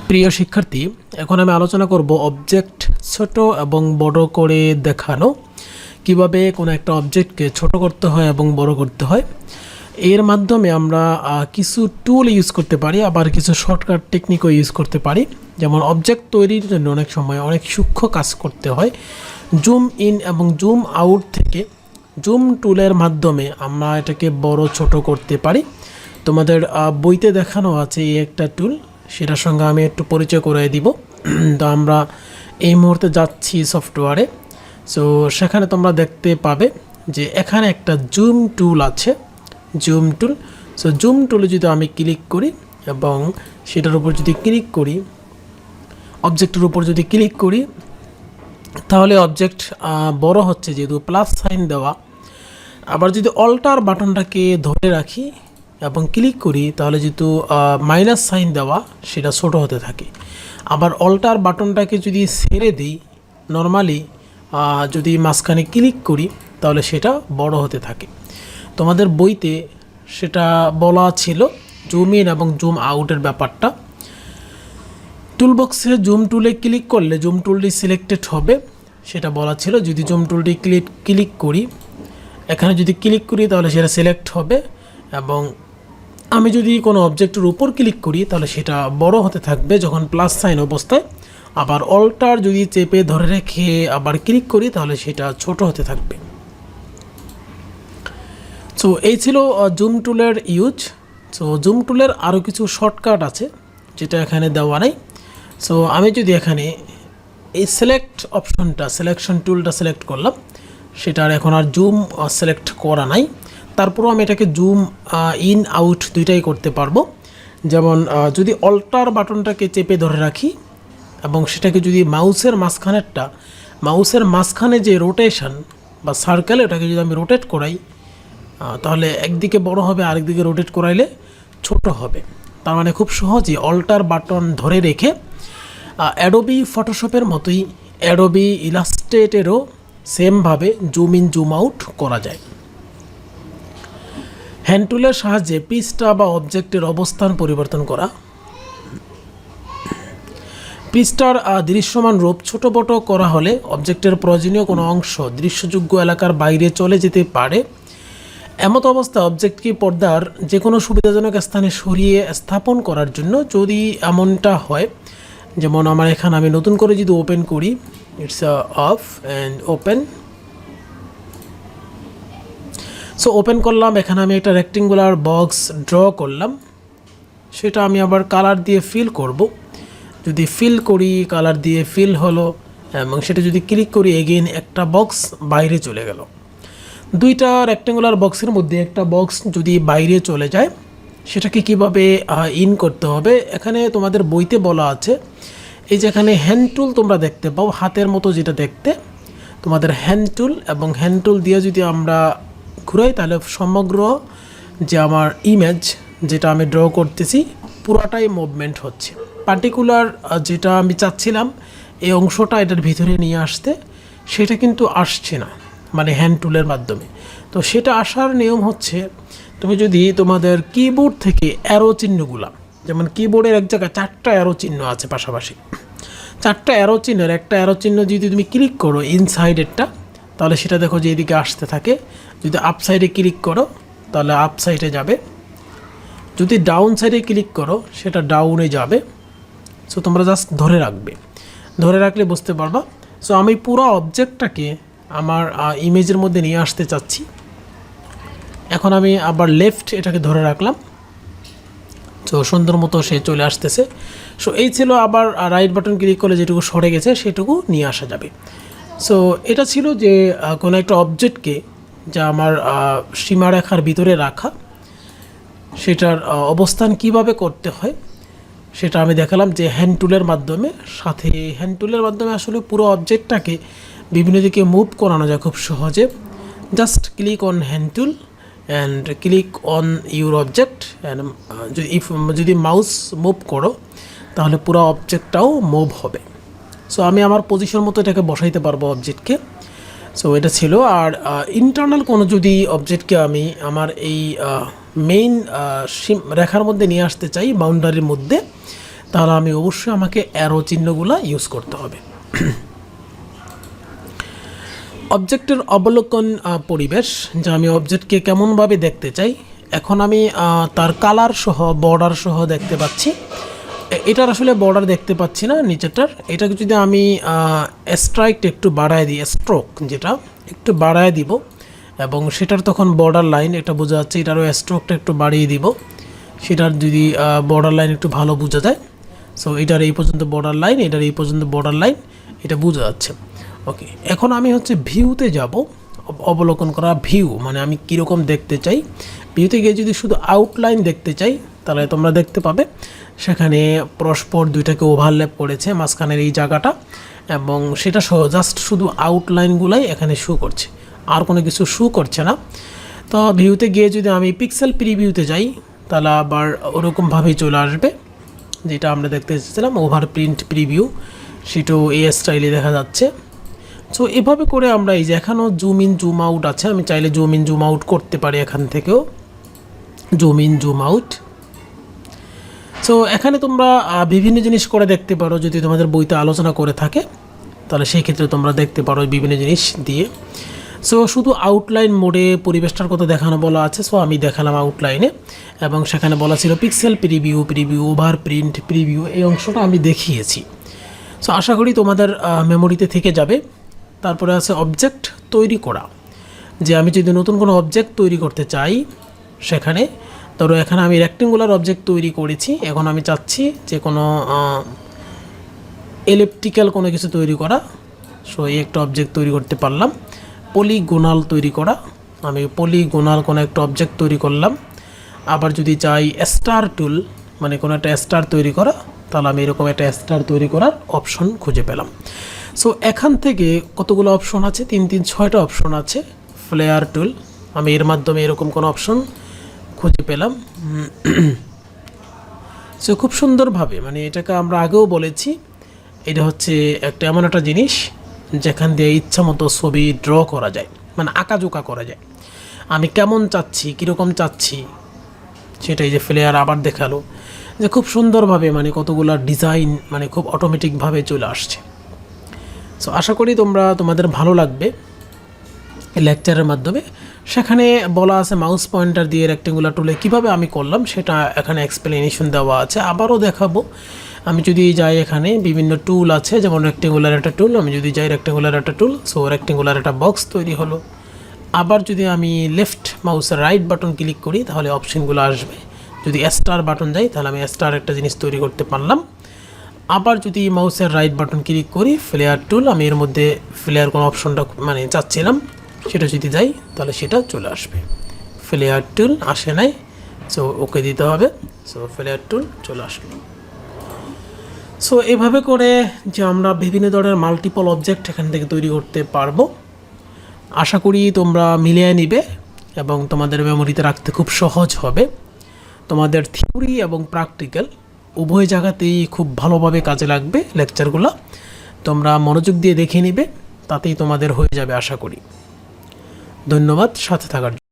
প্রিয় শিক্ষার্থী, এখন আমি আলোচনা করব অবজেক্ট ছোট এবং বড় করে দেখানো, কিভাবে কোনো একটা অবজেক্টকে ছোট করতে হয় এবং বড় করতে হয়। এর মাধ্যমে আমরা কিছু টুল ইউজ করতে পারি, আবার কিছু শর্টকাট টেকনিকও ইউজ করতে পারি। যেমন অবজেক্ট তৈরির জন্য অনেক সময় অনেক সূক্ষ্ম কাজ করতে হয়। জুম ইন এবং জুম আউট থেকে জুম টুলের মাধ্যমে আমরা এটাকে বড় ছোট করতে পারি। তোমাদের বইতে দেখানো আছে এই একটা টুল, সেটার সঙ্গে আমি একটু পরিচয় করিয়ে দিব। তো আমরা এই মুহূর্তে যাচ্ছি সফটওয়্যারে। সো সেখানে তোমরা দেখতে পাবে যে এখানে একটা জুম টুল আছে, জুম টুল। সো জুম টুলে যদি আমি ক্লিক করি এবং সেটার উপর যদি ক্লিক করি, অবজেক্টের উপর যদি ক্লিক করি, তাহলে অবজেক্ট বড় হচ্ছে যেহেতু প্লাস সাইন দেওয়া। আবার যদি অল্টার বাটনটাকে ধরে রাখি এবং ক্লিক করি, তাহলে যেহেতু মাইনাস সাইন দেওয়া, সেটা ছোট হতে থাকে। আবার অল্টার বাটনটাকে যদি ছেড়ে দিই, নর্মালি যদি মাঝখানে ক্লিক করি, তাহলে সেটা বড় হতে থাকে। তোমাদের বইতে সেটা বলা ছিল জুম ইন এবং জুম আউটের ব্যাপারটা। টুলবক্সে জুম টুলে ক্লিক করলে জুম টুলটি সিলেক্টেড হবে, সেটা বলা ছিল। যদি জুম টুলটি ক্লিক করি, এখানে যদি ক্লিক করি, তাহলে সেটা সিলেক্ট হবে। এবং আমি যদি কোনো অবজেক্টের উপর ক্লিক করি, তাহলে সেটা বড় হতে থাকবে যখন প্লাস সাইন অবস্থায়। আবার অল্টার যদি চেপে ধরে রেখে আবার ক্লিক করি, তাহলে সেটা ছোট হতে থাকবে। সো এই ছিল জুম টুলের ইউজ। সো জুম টুলের আরও কিছু শর্টকাট আছে যেটা এখানে দেওয়া নাই। সো আমি যদি এখানে এই সিলেক্ট অপশনটা, সিলেকশন টুলটা সিলেক্ট করলাম, সেটার এখন আর জুম সিলেক্ট করা নাই। তারপরও আমি এটাকে জুম ইন আউট দুইটাই করতে পারবো। যেমন যদি অল্টার বাটনটাকে চেপে ধরে রাখি এবং সেটাকে যদি মাউসের মাঝখানে যে রোটেশন বা সার্কেল, এটাকে যদি আমি রোটেট করাই, তাহলে একদিকে বড় হবে, আরেকদিকে রোটেট করাইলে ছোট হবে। তার মানে খুব সহজে অল্টার বাটন ধরে রেখে অ্যাডোবি ফটোশপের মতোই অ্যাডোবি ইলাস্ট্রেটরেও সেমভাবে জুম ইন জুম আউট করা যায়। হ্যান্ড টুলের সাহায্যে পৃষ্ঠা বা অবজেক্টের অবস্থান পরিবর্তন করা, পৃষ্ঠার দৃশ্যমান রূপ ছোট বড় করা হলে অবজেক্টের প্রয়োজনীয় কোনো অংশ দৃশ্যযোগ্য এলাকার বাইরে চলে যেতে পারে। এমত অবস্থা অবজেক্টকে পর্দার যে কোনো সুবিধাজনক স্থানে সরিয়ে স্থাপন করার জন্য, যদি এমনটা হয়, যেমন আমার এখানে আমি নতুন করে যদি ওপেন করি, it's of and open. So open করলাম, এখানে আমি একটা রেক্টেঙ্গুলার বক্স ড্র করলাম, সেটা আমি আবার কালার দিয়ে ফিল করব। যদি ফিল করি, কালার দিয়ে ফিল হলো, এবং সেটা যদি ক্লিক করি, এগেইন একটা বক্স বাইরে চলে গেল। দুইটা রেক্টেঙ্গুলার বক্সের মধ্যে একটা বক্স যদি বাইরে চলে যায়, সেটাকে কিভাবে ইন করতে হবে, এখানে তোমাদের বইতে বলা আছে। এই যে এখানে হ্যান্ড টুল তোমরা দেখতে পাও, হাতের মতো যেটা দেখতে, তোমাদের হ্যান্ড টুল, এবং হ্যান্ড টুল দিয়ে যদি আমরা ঘুরাই, তাহলে সমগ্র যে আমার ইমেজ যেটা আমি ড্র করতেছি, পুরাটাই মুভমেন্ট হচ্ছে। পার্টিকুলার যেটা আমি চাচ্ছিলাম এই অংশটা এটার ভিতরে নিয়ে আসতে, সেটা কিন্তু আসছে না, মানে হ্যান্ড টুলের মাধ্যমে। তো সেটা আসার নিয়ম হচ্ছে, তুমি যদি তোমাদের কিবোর্ড থেকে অ্যারো চিহ্নগুলা, যেমন কিবোর্ডের এক জায়গায় 4টা অ্যারো চিহ্ন আছে পাশাপাশি, 4টা অ্যারো চিহ্নের একটা অ্যারো চিহ্ন যদি তুমি ক্লিক করো ইনসাইডেরটা, তাহলে সেটা দেখো যে এদিকে আসতে থাকে। যদি আপ সাইডে ক্লিক করো, তাহলে আপ সাইডে যাবে। যদি ডাউন সাইডে ক্লিক করো, সেটা ডাউনে যাবে। সো তোমরা জাস্ট ধরে রাখবে, ধরে রাখলে বুঝতে পারবা। সো আমি পুরো অবজেক্টটাকে আমার ইমেজের মধ্যে নিয়ে আসতে চাচ্ছি। এখন আমি আবার লেফট এটাকে ধরে রাখলাম, তো সুন্দর মতো সে চলে আসতেছে। সো এই ছিল। আবার রাইট বাটন ক্লিক করলে যেটুকু সরে গেছে সেটুকু নিয়ে আসা যাবে। সো এটা ছিল যে কোনো একটা অবজেক্টকে যা আমার সীমারেখার ভিতরে রাখা, সেটার অবস্থান কিভাবে করতে হয় সেটা আমি দেখালাম যে হ্যান্ড টুলের মাধ্যমে। সাথে হ্যান্ড টুলের মাধ্যমে আসলে পুরো অবজেক্টটাকে বিভিন্ন দিকে মুভ করানো যায় খুব সহজে। Just click on hand tool and click on your object, and যদি মাউস মুভ করো, তাহলে পুরো অবজেক্টটাও মুভ হবে। সো আমি আমার পজিশন মতো এটাকে বসাইতে পারবো অবজেক্টকে। সো এটা ছিল। আর ইন্টারনাল কোনো যদি অবজেক্টকে আমি আমার এই মেইন রেখার মধ্যে নিয়ে আসতে চাই, বাউন্ডারির মধ্যে, তাহলে আমি অবশ্যই আমাকে অ্যারো চিহ্নগুলো ইউজ করতে হবে। অবজেক্টের অবলোকন পরিবেশ, যে আমি অবজেক্টকে কেমনভাবে দেখতে চাই। এখন আমি তার কালার সহ বর্ডার সহ দেখতে পাচ্ছি। এটার আসলে বর্ডার দেখতে পাচ্ছি না নিচেরটার। এটাকে যদি আমি স্ট্রাইকটা একটু বাড়ায় দিই, স্ট্রোক যেটা একটু বাড়ায় দিব, এবং সেটার তখন বর্ডার লাইন এটা বোঝা যাচ্ছে, এটারও স্ট্রোকটা একটু বাড়িয়ে দিব, সেটার যদি বর্ডার লাইন একটু ভালো বোঝা যায়। সো এটার এই পর্যন্ত বর্ডার লাইন, এটার এই পর্যন্ত বর্ডার লাইন, এটা বোঝা যাচ্ছে। ওকে, এখন আমি হচ্ছে ভিউতে যাব, অবলোকন করা ভিউ, মানে আমি কীরকম দেখতে চাই। ভিউতে গিয়ে যদি শুধু আউটলাইন দেখতে চাই, তাহলে তোমরা দেখতে পাবে সেখানে পরস্পর দুইটাকে ওভারল্যাপ করেছে মাঝখানের এই জায়গাটা, এবং সেটা সহ জাস্ট শুধু আউটলাইনগুলাই এখানে শো করছে, আর কোনো কিছু শো করছে না। তো ভিউতে গিয়ে যদি আমি পিক্সেল প্রিভিউতে যাই, তাহলে আবার ওরকমভাবেই চলে আসবে যেটা আমরা দেখতে চেয়েছিলাম, ওভার প্রিন্ট প্রিভিউ, সেটাও এই স্টাইলে দেখা যাচ্ছে। সো এভাবে করে আমরা এই যে এখানেও জুম ইন জুম আউট আছে, আমি চাইলে জুম ইন জুম আউট করতে পারি, এখান থেকেও zoom in zoom out. So এখানে তোমরা বিভিন্ন জিনিস করে দেখতে পারো, যদি তোমাদের বইতে আলোচনা করে থাকে তাহলে সেই ক্ষেত্রে তোমরা দেখতে পারো বিভিন্ন জিনিস দিয়ে। সো শুধু আউটলাইন মোডে পরিবেশটার কথা দেখানো বলা আছে, সো আমি দেখালাম আউটলাইনে, এবং সেখানে বলা ছিল pixel preview, preview, over print preview, এই অংশটা আমি দেখিয়েছি। সো আশা করি তোমাদের মেমোরিতে থেকে যাবে। তারপরে আছে অবজেক্ট তৈরি করা, যে আমি যদি নতুন কোনো অবজেক্ট তৈরি করতে চাই, সেখানে ধরো এখানে আমি রেক্টেঙ্গুলার অবজেক্ট তৈরি করেছি, এখন আমি চাচ্ছি যে কোনো এলিপ্টিক্যাল কোনো কিছু তৈরি করা। সো এই একটা অবজেক্ট তৈরি করতে পারলাম। পলিগোনাল তৈরি করা, আমি পলিগোনাল কোনো একটা অবজেক্ট তৈরি করলাম। আবার যদি চাই স্টার টুল, মানে কোনো একটা স্টার তৈরি করা, তাহলে আমি এরকম একটা স্টার তৈরি করার অপশন খুঁজে পেলাম। সো এখান থেকে কতগুলো অপশন আছে, 6টা অপশন আছে। ফ্লেয়ার টুল, আমি এর মাধ্যমে এরকম কোনো অপশন খুঁজে পেলাম। সো খুব সুন্দরভাবে, মানে এটাকে আমরা আগেও বলেছি, এটা হচ্ছে একটা এমন একটা জিনিস যেখান দিয়ে ইচ্ছা মতো ছবি ড্র করা যায়, মানে আঁকাঝোঁকা করা যায়। আমি কেমন চাচ্ছি, কীরকম চাচ্ছি, সেটাই যে ফ্লেয়ার আবার দেখালো, যে খুব সুন্দরভাবে, মানে কতগুলো ডিজাইন মানে খুব অটোমেটিকভাবে চলে আসছে। সো আশা করি তোমাদের ভালো লাগবে এই লেকচারের মাধ্যমে। সেখানে বলা আছে মাউস পয়েন্টার দিয়ে রেক্টেঙ্গুলার টুলে কীভাবে আমি করলাম, সেটা এখানে এক্সপ্লেনেশন দেওয়া আছে। আবারও দেখাবো, আমি যদি যাই এখানে বিভিন্ন টুল আছে, যেমন রেক্টেঙ্গুলার একটা টুল, আমি যদি যাই রেক্টেঙ্গুলার একটা টুল, সো রেক্টেঙ্গুলার একটা বক্স তৈরি হলো। আবার যদি আমি লেফট মাউসের রাইট বাটন ক্লিক করি, তাহলে অপশনগুলো আসবে। যদি স্টার বাটন যাই, তাহলে আমি স্টার একটা জিনিস তৈরি করতে পারলাম। আবার যদি মাউসের রাইট বাটন ক্লিক করি, ফ্লেয়ার টুল, আমি এর মধ্যে ফ্লেয়ার কোনো অপশনটা মানে চাচ্ছিলাম, সেটা যদি যাই তাহলে সেটা চলে আসবে। ফ্লেয়ার টুল আসে নাই, সো ওকে দিতে হবে। সো ফ্লেয়ার টুল চলে আসলো। সো এভাবে করে যে আমরা বিভিন্ন ধরনের মাল্টিপল অবজেক্ট এখান থেকে তৈরি করতে পারবো। আশা করি তোমরা মিলিয়ে নিবে এবং তোমাদের মেমোরিতে রাখতে খুব সহজ হবে। তোমাদের থিওরি এবং প্র্যাকটিক্যাল উভয় জায়গাতেই খুব ভালোভাবে কাজে লাগবে লেকচারগুলো। তোমরা মনোযোগ দিয়ে দেখে নিবে, তাতেই তোমাদের হয়ে যাবে আশা করি। ধন্যবাদ সাথে থাকার জন্য।